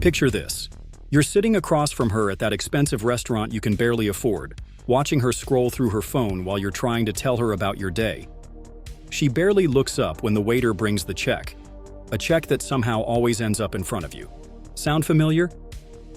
Picture this. You're sitting across from her at that expensive restaurant you can barely afford, watching her scroll through her phone while you're trying to tell her about your day. She barely looks up when the waiter brings the check, a check that somehow always ends up in front of you. Sound familiar?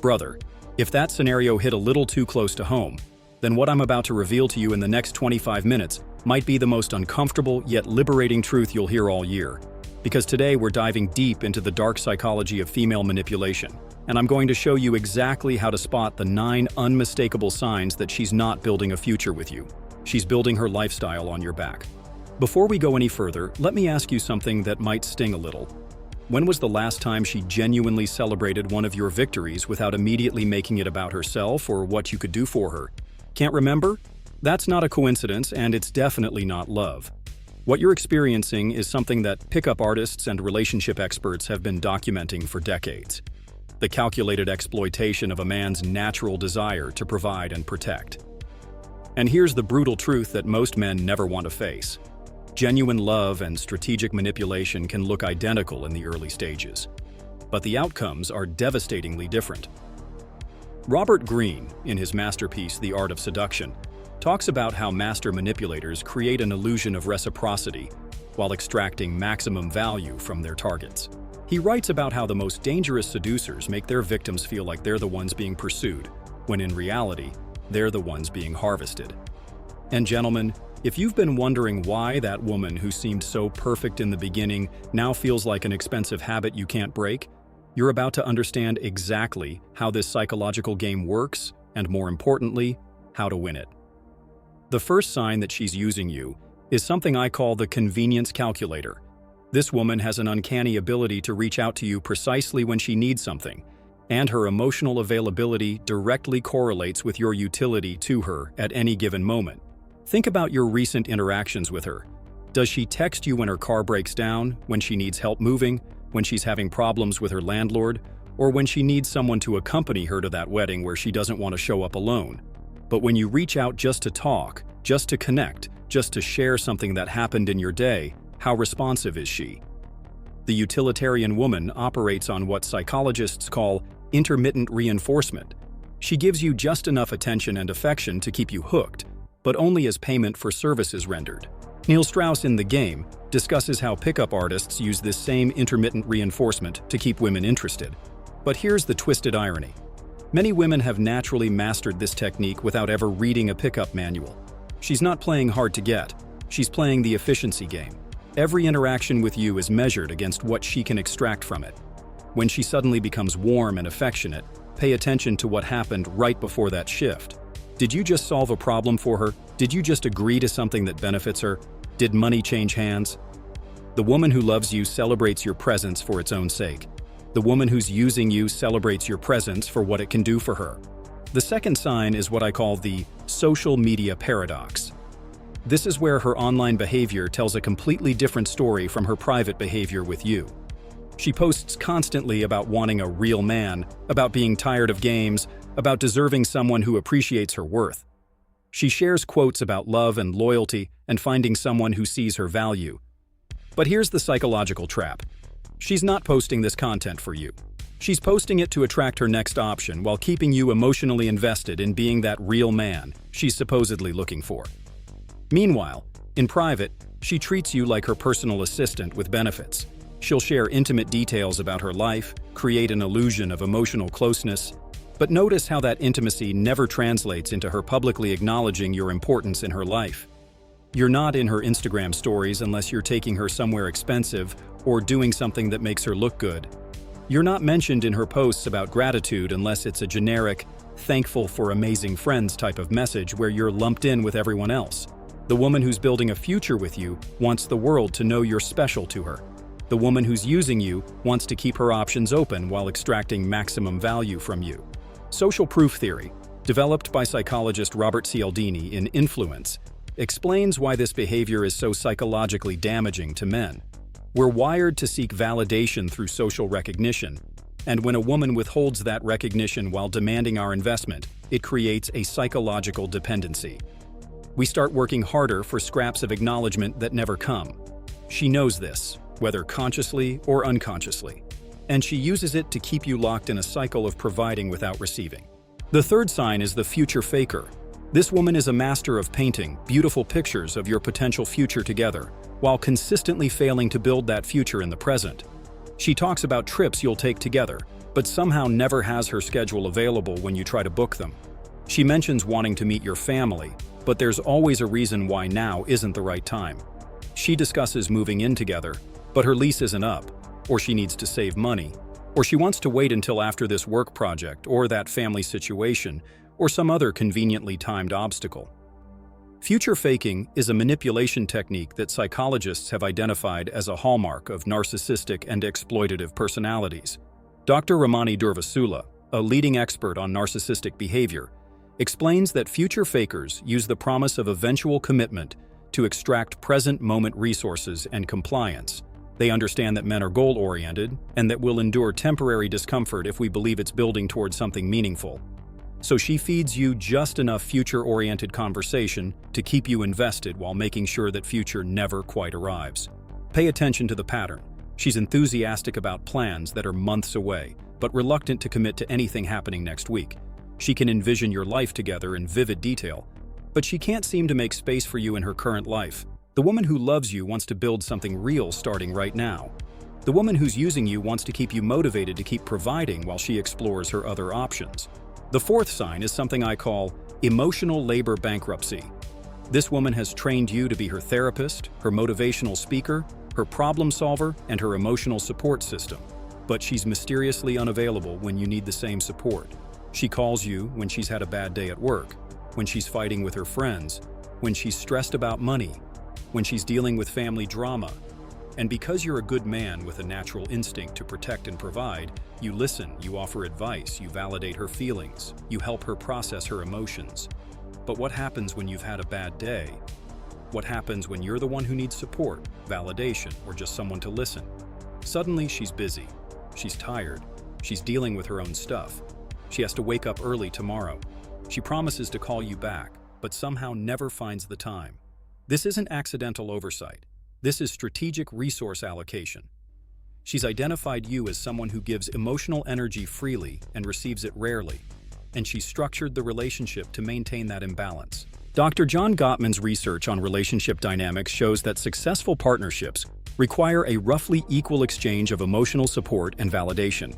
Brother, if that scenario hit a little too close to home, then what I'm about to reveal to you in the next 25 minutes might be the most uncomfortable yet liberating truth you'll hear all year. Because today we're diving deep into the dark psychology of female manipulation, and I'm going to show you exactly how to spot the 9 unmistakable signs that she's not building a future with you. She's building her lifestyle on your back. Before we go any further, let me ask you something that might sting a little. When was the last time she genuinely celebrated one of your victories without immediately making it about herself or what you could do for her? Can't remember? That's not a coincidence, and it's definitely not love. What you're experiencing is something that pickup artists and relationship experts have been documenting for decades. The calculated exploitation of a man's natural desire to provide and protect. And here's the brutal truth that most men never want to face. Genuine love and strategic manipulation can look identical in the early stages, but the outcomes are devastatingly different. Robert Greene, in his masterpiece The Art of Seduction, talks about how master manipulators create an illusion of reciprocity while extracting maximum value from their targets. He writes about how the most dangerous seducers make their victims feel like they're the ones being pursued, when in reality, they're the ones being harvested. And gentlemen, if you've been wondering why that woman who seemed so perfect in the beginning now feels like an expensive habit you can't break, you're about to understand exactly how this psychological game works, and more importantly, how to win it. The first sign that she's using you is something I call the convenience calculator. This woman has an uncanny ability to reach out to you precisely when she needs something, and her emotional availability directly correlates with your utility to her at any given moment. Think about your recent interactions with her. Does she text you when her car breaks down, when she needs help moving, when she's having problems with her landlord, or when she needs someone to accompany her to that wedding where she doesn't want to show up alone? But when you reach out just to talk, just to connect, just to share something that happened in your day, how responsive is she? The utilitarian woman operates on what psychologists call intermittent reinforcement. She gives you just enough attention and affection to keep you hooked, but only as payment for services rendered. Neil Strauss in The Game discusses how pickup artists use this same intermittent reinforcement to keep women interested. But here's the twisted irony. Many women have naturally mastered this technique without ever reading a pickup manual. She's not playing hard to get, she's playing the efficiency game. Every interaction with you is measured against what she can extract from it. When she suddenly becomes warm and affectionate, pay attention to what happened right before that shift. Did you just solve a problem for her? Did you just agree to something that benefits her? Did money change hands? The woman who loves you celebrates your presence for its own sake. The woman who's using you celebrates your presence for what it can do for her. The second sign is what I call the social media paradox. This is where her online behavior tells a completely different story from her private behavior with you. She posts constantly about wanting a real man, about being tired of games, about deserving someone who appreciates her worth. She shares quotes about love and loyalty and finding someone who sees her value. But here's the psychological trap. She's not posting this content for you. She's posting it to attract her next option while keeping you emotionally invested in being that real man she's supposedly looking for. Meanwhile, in private, she treats you like her personal assistant with benefits. She'll share intimate details about her life, create an illusion of emotional closeness. But notice how that intimacy never translates into her publicly acknowledging your importance in her life. You're not in her Instagram stories unless you're taking her somewhere expensive or doing something that makes her look good. You're not mentioned in her posts about gratitude unless it's a generic, thankful for amazing friends type of message where you're lumped in with everyone else. The woman who's building a future with you wants the world to know you're special to her. The woman who's using you wants to keep her options open while extracting maximum value from you. Social proof theory, developed by psychologist Robert Cialdini in Influence, explains why this behavior is so psychologically damaging to men. We're wired to seek validation through social recognition, and when a woman withholds that recognition while demanding our investment, it creates a psychological dependency. We start working harder for scraps of acknowledgement that never come. She knows this, whether consciously or unconsciously. and she uses it to keep you locked in a cycle of providing without receiving. The third sign is the future faker. This woman is a master of painting beautiful pictures of your potential future together, while consistently failing to build that future in the present. She talks about trips you'll take together, but somehow never has her schedule available when you try to book them. She mentions wanting to meet your family, but there's always a reason why now isn't the right time. She discusses moving in together, but her lease isn't up, or she needs to save money, or she wants to wait until after this work project or that family situation, or some other conveniently timed obstacle. Future faking is a manipulation technique that psychologists have identified as a hallmark of narcissistic and exploitative personalities. Dr. Ramani Durvasula, a leading expert on narcissistic behavior, explains that future fakers use the promise of eventual commitment to extract present-moment resources and compliance. They understand that men are goal-oriented and that we'll endure temporary discomfort if we believe it's building towards something meaningful. So she feeds you just enough future-oriented conversation to keep you invested while making sure that future never quite arrives. Pay attention to the pattern. She's enthusiastic about plans that are months away, but reluctant to commit to anything happening next week. She can envision your life together in vivid detail, but she can't seem to make space for you in her current life. The woman who loves you wants to build something real starting right now. The woman who's using you wants to keep you motivated to keep providing while she explores her other options. The fourth sign is something I call emotional labor bankruptcy. This woman has trained you to be her therapist, her motivational speaker, her problem solver, and her emotional support system. But she's mysteriously unavailable when you need the same support. She calls you when she's had a bad day at work, when she's fighting with her friends, when she's stressed about money, when she's dealing with family drama. And because you're a good man with a natural instinct to protect and provide, you listen, you offer advice, you validate her feelings, you help her process her emotions. But what happens when you've had a bad day? What happens when you're the one who needs support, validation, or just someone to listen? Suddenly she's busy, she's tired, she's dealing with her own stuff. She has to wake up early tomorrow. She promises to call you back, but somehow never finds the time. This isn't accidental oversight. This is strategic resource allocation. She's identified you as someone who gives emotional energy freely and receives it rarely, and she's structured the relationship to maintain that imbalance. Dr. John Gottman's research on relationship dynamics shows that successful partnerships require a roughly equal exchange of emotional support and validation.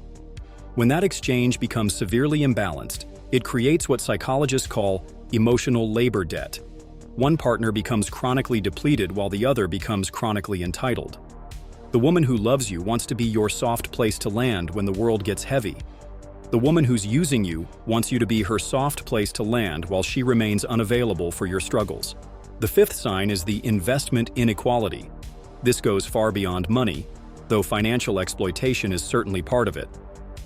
When that exchange becomes severely imbalanced, it creates what psychologists call emotional labor debt. One partner becomes chronically depleted while the other becomes chronically entitled. The woman who loves you wants to be your soft place to land when the world gets heavy. The woman who's using you wants you to be her soft place to land while she remains unavailable for your struggles. The fifth sign is the investment inequality. This goes far beyond money, though financial exploitation is certainly part of it.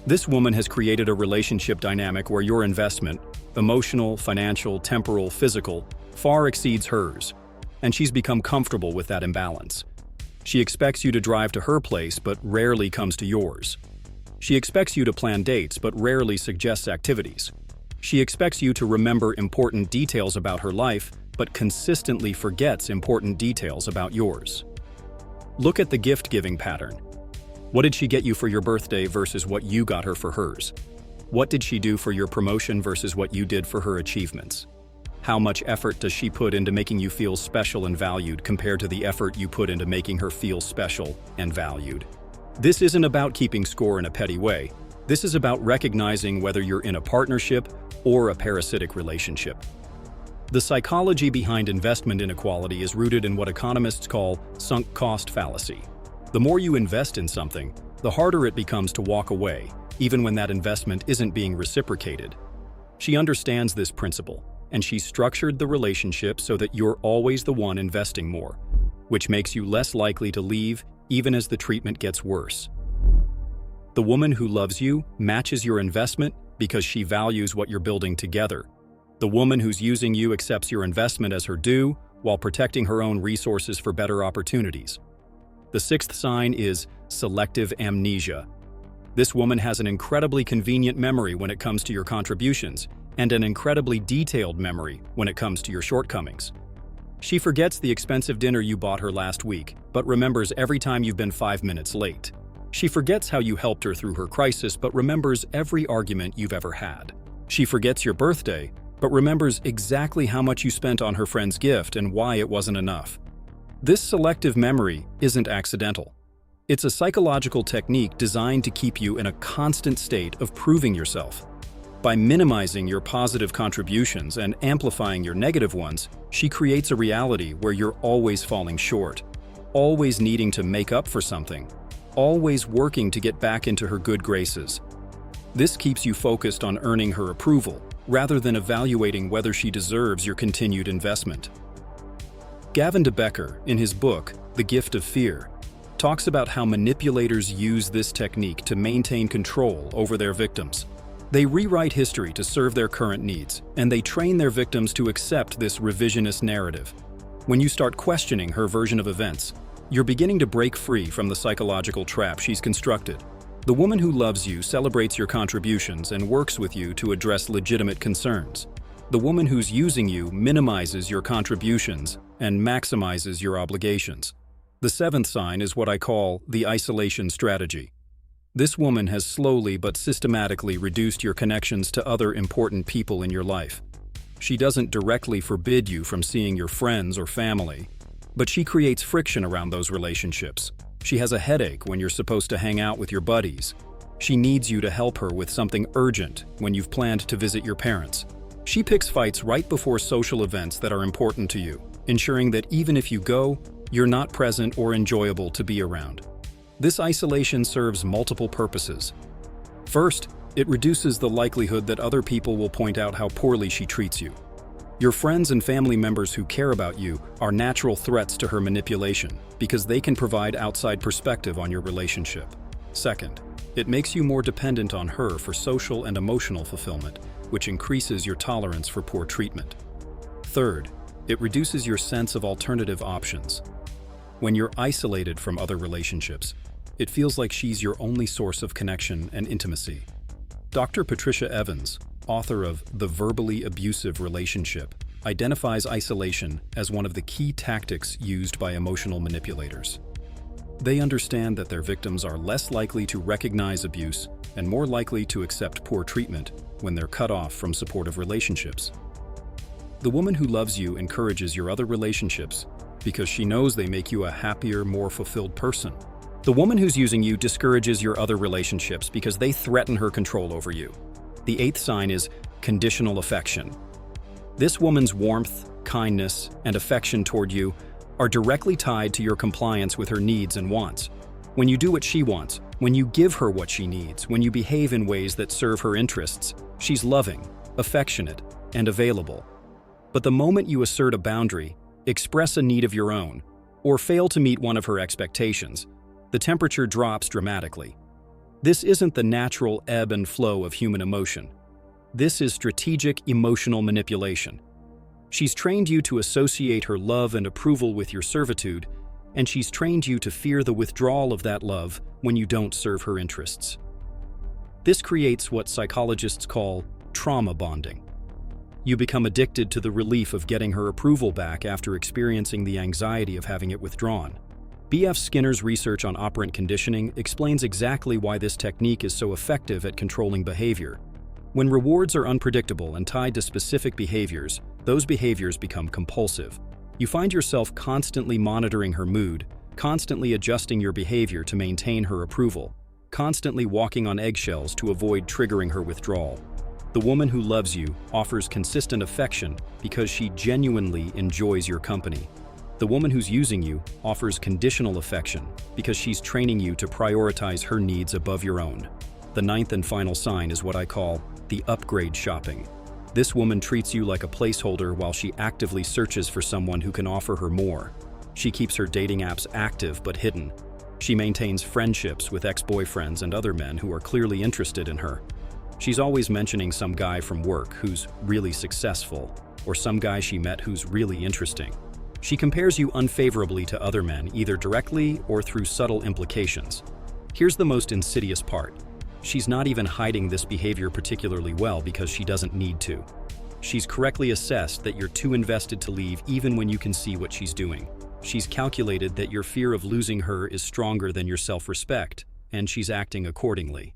This woman has created a relationship dynamic where your investment, emotional, financial, temporal, physical, far exceeds hers, and she's become comfortable with that imbalance. She expects you to drive to her place but rarely comes to yours. She expects you to plan dates but rarely suggests activities. She expects you to remember important details about her life but consistently forgets important details about yours. Look at the gift-giving pattern. What did she get you for your birthday versus what you got her for hers? What did she do for your promotion versus what you did for her achievements? How much effort does she put into making you feel special and valued compared to the effort you put into making her feel special and valued? This isn't about keeping score in a petty way. This is about recognizing whether you're in a partnership or a parasitic relationship. The psychology behind investment inequality is rooted in what economists call sunk cost fallacy. The more you invest in something, the harder it becomes to walk away, even when that investment isn't being reciprocated. She understands this principle, and she's structured the relationship so that you're always the one investing more, which makes you less likely to leave even as the treatment gets worse. The woman who loves you matches your investment because she values what you're building together. The woman who's using you accepts your investment as her due while protecting her own resources for better opportunities. The sixth sign is selective amnesia. This woman has an incredibly convenient memory when it comes to your contributions and an incredibly detailed memory when it comes to your shortcomings. She forgets the expensive dinner you bought her last week, but remembers every time you've been 5 minutes late. She forgets how you helped her through her crisis but remembers every argument you've ever had. She forgets your birthday but remembers exactly how much you spent on her friend's gift and why it wasn't enough. This selective memory isn't accidental. It's a psychological technique designed to keep you in a constant state of proving yourself. By minimizing your positive contributions and amplifying your negative ones, she creates a reality where you're always falling short, always needing to make up for something, always working to get back into her good graces. This keeps you focused on earning her approval, rather than evaluating whether she deserves your continued investment. Gavin de Becker, in his book, The Gift of Fear, talks about how manipulators use this technique to maintain control over their victims. They rewrite history to serve their current needs, and they train their victims to accept this revisionist narrative. When you start questioning her version of events, you're beginning to break free from the psychological trap she's constructed. The woman who loves you celebrates your contributions and works with you to address legitimate concerns. The woman who's using you minimizes your contributions and maximizes your obligations. The seventh sign is what I call the isolation strategy. This woman has slowly but systematically reduced your connections to other important people in your life. She doesn't directly forbid you from seeing your friends or family, but she creates friction around those relationships. She has a headache when you're supposed to hang out with your buddies. She needs you to help her with something urgent when you've planned to visit your parents. She picks fights right before social events that are important to you, ensuring that even if you go, you're not present or enjoyable to be around. This isolation serves multiple purposes. First, it reduces the likelihood that other people will point out how poorly she treats you. Your friends and family members who care about you are natural threats to her manipulation because they can provide outside perspective on your relationship. Second, it makes you more dependent on her for social and emotional fulfillment, which increases your tolerance for poor treatment. Third, it reduces your sense of alternative options. When you're isolated from other relationships, it feels like she's your only source of connection and intimacy. Dr. Patricia Evans, author of The Verbally Abusive Relationship, identifies isolation as one of the key tactics used by emotional manipulators. They understand that their victims are less likely to recognize abuse and more likely to accept poor treatment when they're cut off from supportive relationships. The woman who loves you encourages your other relationships because she knows they make you a happier, more fulfilled person. The woman who's using you discourages your other relationships because they threaten her control over you. The eighth sign is conditional affection. This woman's warmth, kindness, and affection toward you are directly tied to your compliance with her needs and wants. When you do what she wants, when you give her what she needs, when you behave in ways that serve her interests, she's loving, affectionate, and available. But the moment you assert a boundary, express a need of your own, or fail to meet one of her expectations, the temperature drops dramatically. This isn't the natural ebb and flow of human emotion. This is strategic emotional manipulation. She's trained you to associate her love and approval with your servitude, and she's trained you to fear the withdrawal of that love when you don't serve her interests. This creates what psychologists call trauma bonding. You become addicted to the relief of getting her approval back after experiencing the anxiety of having it withdrawn. B.F. Skinner's research on operant conditioning explains exactly why this technique is so effective at controlling behavior. When rewards are unpredictable and tied to specific behaviors, those behaviors become compulsive. You find yourself constantly monitoring her mood, constantly adjusting your behavior to maintain her approval, constantly walking on eggshells to avoid triggering her withdrawal. The woman who loves you offers consistent affection because she genuinely enjoys your company. The woman who's using you offers conditional affection because she's training you to prioritize her needs above your own. The ninth and final sign is what I call the upgrade shopping. This woman treats you like a placeholder while she actively searches for someone who can offer her more. She keeps her dating apps active but hidden. She maintains friendships with ex-boyfriends and other men who are clearly interested in her. She's always mentioning some guy from work who's really successful, or some guy she met who's really interesting. She compares you unfavorably to other men, either directly or through subtle implications. Here's the most insidious part. She's not even hiding this behavior particularly well because she doesn't need to. She's correctly assessed that you're too invested to leave even when you can see what she's doing. She's calculated that your fear of losing her is stronger than your self-respect, and she's acting accordingly.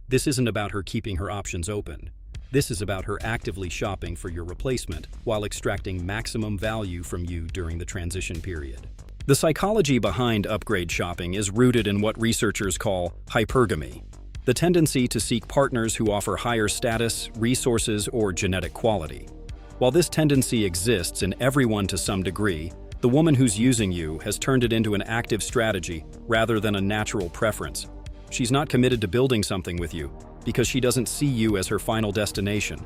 This isn't about her keeping her options open. This is about her actively shopping for your replacement while extracting maximum value from you during the transition period. The psychology behind upgrade shopping is rooted in what researchers call hypergamy, the tendency to seek partners who offer higher status, resources, or genetic quality. While this tendency exists in everyone to some degree, the woman who's using you has turned it into an active strategy rather than a natural preference. She's not committed to building something with you because she doesn't see you as her final destination.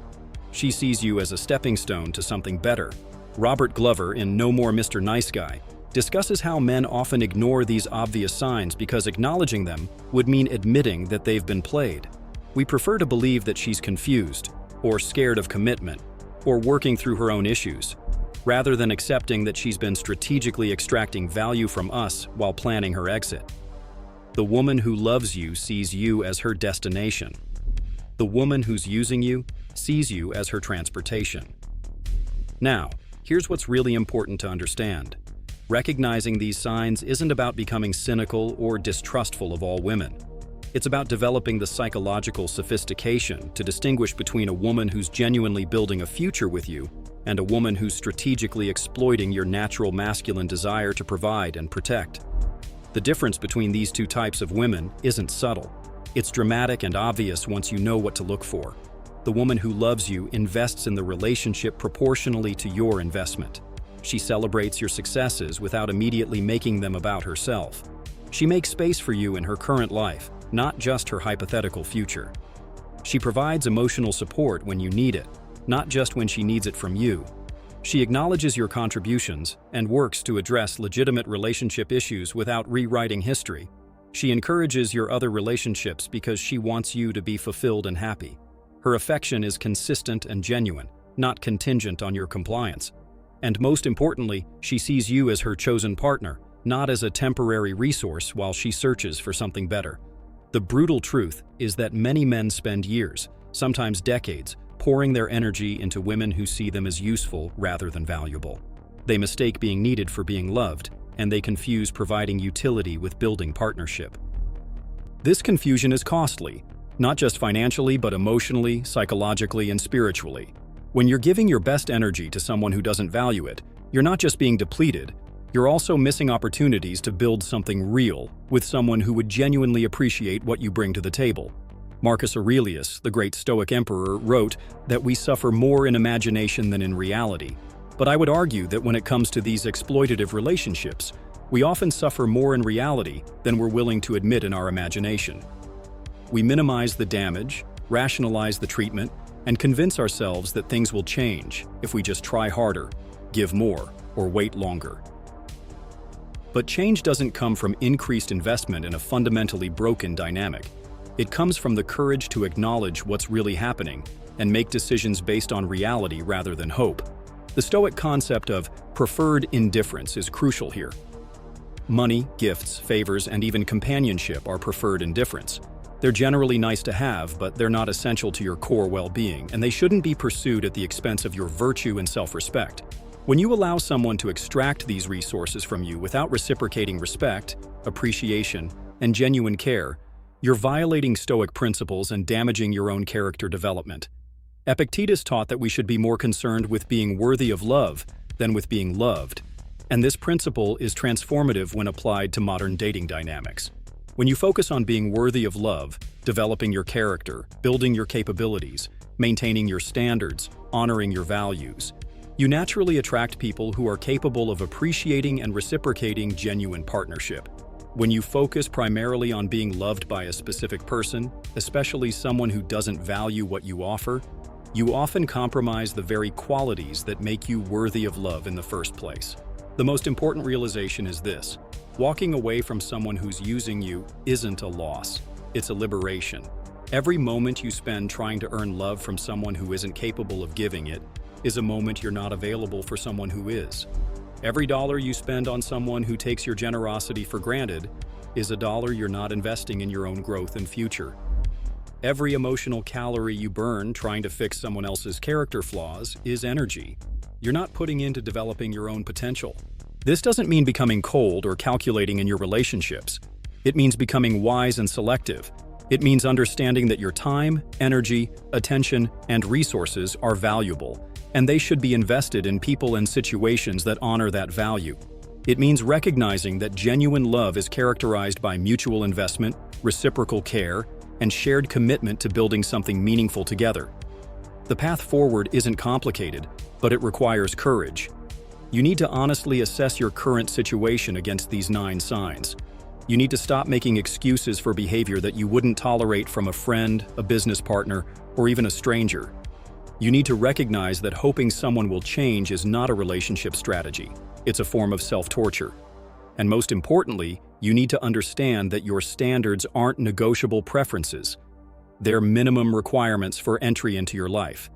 She sees you as a stepping stone to something better. Robert Glover, in No More Mr. Nice Guy, discusses how men often ignore these obvious signs because acknowledging them would mean admitting that they've been played. We prefer to believe that she's confused, or scared of commitment, or working through her own issues, rather than accepting that she's been strategically extracting value from us while planning her exit. The woman who loves you sees you as her destination. The woman who's using you sees you as her transportation. Now, here's what's really important to understand. Recognizing these signs isn't about becoming cynical or distrustful of all women. It's about developing the psychological sophistication to distinguish between a woman who's genuinely building a future with you and a woman who's strategically exploiting your natural masculine desire to provide and protect. The difference between these two types of women isn't subtle. It's dramatic and obvious once you know what to look for. The woman who loves you invests in the relationship proportionally to your investment. She celebrates your successes without immediately making them about herself. She makes space for you in her current life, not just her hypothetical future. She provides emotional support when you need it, not just when she needs it from you. She acknowledges your contributions and works to address legitimate relationship issues without rewriting history. She encourages your other relationships because she wants you to be fulfilled and happy. Her affection is consistent and genuine, not contingent on your compliance. And most importantly, she sees you as her chosen partner, not as a temporary resource while she searches for something better. The brutal truth is that many men spend years, sometimes decades, pouring their energy into women who see them as useful rather than valuable. They mistake being needed for being loved, and they confuse providing utility with building partnership. This confusion is costly, not just financially but emotionally, psychologically, and spiritually. When you're giving your best energy to someone who doesn't value it, you're not just being depleted, you're also missing opportunities to build something real with someone who would genuinely appreciate what you bring to the table. Marcus Aurelius, the great Stoic emperor, wrote that we suffer more in imagination than in reality. But I would argue that when it comes to these exploitative relationships, we often suffer more in reality than we're willing to admit in our imagination. We minimize the damage, rationalize the treatment, and convince ourselves that things will change if we just try harder, give more, or wait longer. But change doesn't come from increased investment in a fundamentally broken dynamic. It comes from the courage to acknowledge what's really happening and make decisions based on reality rather than hope. The Stoic concept of preferred indifference is crucial here. Money, gifts, favors, and even companionship are preferred indifference. They're generally nice to have, but they're not essential to your core well-being, and they shouldn't be pursued at the expense of your virtue and self-respect. When you allow someone to extract these resources from you without reciprocating respect, appreciation, and genuine care, you're violating Stoic principles and damaging your own character development. Epictetus taught that we should be more concerned with being worthy of love than with being loved, and this principle is transformative when applied to modern dating dynamics. When you focus on being worthy of love, developing your character, building your capabilities, maintaining your standards, honoring your values, you naturally attract people who are capable of appreciating and reciprocating genuine partnership. When you focus primarily on being loved by a specific person, especially someone who doesn't value what you offer, you often compromise the very qualities that make you worthy of love in the first place. The most important realization is this: walking away from someone who's using you isn't a loss, it's a liberation. Every moment you spend trying to earn love from someone who isn't capable of giving it is a moment you're not available for someone who is. Every dollar you spend on someone who takes your generosity for granted is a dollar you're not investing in your own growth and future. Every emotional calorie you burn trying to fix someone else's character flaws is energy you're not putting into developing your own potential. This doesn't mean becoming cold or calculating in your relationships. It means becoming wise and selective. It means understanding that your time, energy, attention, and resources are valuable, and they should be invested in people and situations that honor that value. It means recognizing that genuine love is characterized by mutual investment, reciprocal care, and shared commitment to building something meaningful together. The path forward isn't complicated, but it requires courage. You need to honestly assess your current situation against these 9 signs. You need to stop making excuses for behavior that you wouldn't tolerate from a friend, a business partner, or even a stranger. You need to recognize that hoping someone will change is not a relationship strategy. It's a form of self-torture. And most importantly, you need to understand that your standards aren't negotiable preferences. They're minimum requirements for entry into your life.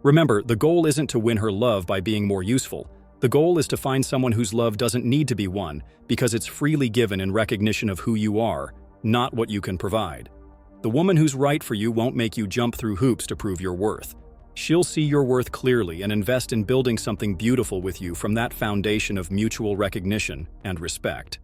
Remember, the goal isn't to win her love by being more useful. The goal is to find someone whose love doesn't need to be won because it's freely given in recognition of who you are, not what you can provide. The woman who's right for you won't make you jump through hoops to prove your worth. She'll see your worth clearly and invest in building something beautiful with you from that foundation of mutual recognition and respect.